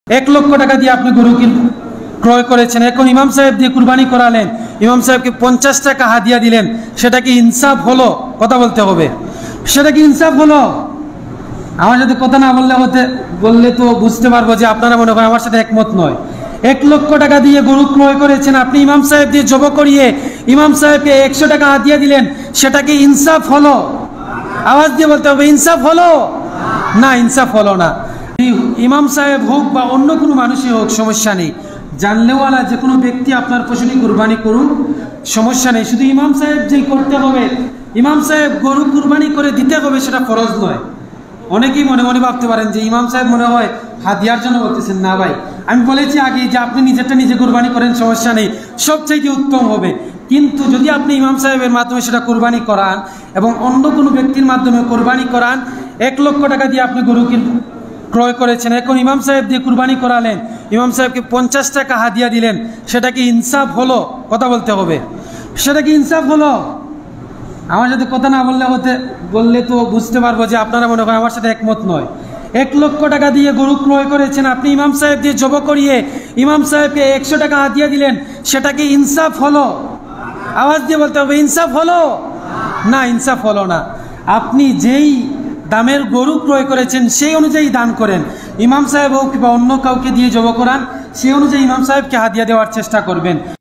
1 লক্ষ টাকা দিয়ে আপনি গরু ক্রয় করেছেন, এখন ইমাম সাহেব দিয়ে কুরবানি করালেন, ইমাম সাহেবকে 50 টাকা হাদিয়া দিলেন, সেটা কি ইনসাফ হলো? কথা বলতে হবে, সেটা কি ইনসাফ হলো? আমার সাথে কথা না বললে তো বুঝতে পারবো যে আপনারা মনে হয় আমার সাথে একমত নয়। 1 লক্ষ টাকা দিয়ে গরু ক্রয় করেছেন, আপনি ইমাম সাহেব দিয়ে জব করিয়ে ইমাম সাহেবকে 100 টাকা হাদিয়া দিলেন, সেটা কি ইনসাফ হলো? আওয়াজ দিয়ে বলতে হবে, ইনসাফ হলো? না, ইনসাফ হলো না। ইমাম সাহেব হোক বা অন্য কোনো মানুষই হোক, সমস্যা নেই, জানলেওয়ালা যে কোনো ব্যক্তি আপনার পশুনি কুরবানি করুন, সমস্যা নেই। শুধু ইমাম সাহেব যেই করতে হবে, ইমাম সাহেব গরু কুরবানি করে দিতে হবে, সেটা ফরজ নয়। অনেকেই মনে মনে ভাবতে পারেন যে ইমাম সাহেব মনে হয় হাদিয়ার জন্য বলতেছেন। না ভাই, আমি বলেছি আগে যে আপনি নিজেরটা নিজে কুরবানি করেন, সমস্যা নেই, সবচাইতে উত্তম হবে। কিন্তু যদি আপনি ইমাম সাহেবের মাধ্যমে সেটা কুরবানি করান এবং অন্য কোনো ব্যক্তির মাধ্যমে কুরবানি করান, 1 লক্ষ টাকা দিয়ে আপনি গরু ক্রয় করেছেন, এখন ইমাম সাহেব দিয়ে কুরবানি করালেন, ইমাম সাহেবকে 50 টাকা হাদিয়া দিলেন, সেটা কি ইনসাফ হলো? কথা বলতে হবে, সেটা কি ইনসাফ হলো? আমার সাথে কথা না বললে তো বুঝতে পারবো যে আপনারা মনে হয় আমার সাথে একমত নয়। 1 লক্ষ টাকা দিয়ে গরু ক্রয় করেছেন, আপনি ইমাম সাহেব দিয়ে জব করিয়ে ইমাম সাহেবকে 100 টাকা হাদিয়া দিলেন, সেটা কি ইনসাফ হলো? আওয়াজ দিয়ে বলতে হবে, ইনসাফ হলো? না, ইনসাফ হলো না। আপনি যেই দামের গরু ক্রয় করেছেন সেই অনুযায়ী দান করেন, ইমাম সাহেব হোক বা অন্য কাউকে দিয়ে জব করান, সেই অনুযায়ী ইমাম সাহেবকে হাদিয়া দেওয়ার চেষ্টা করবেন।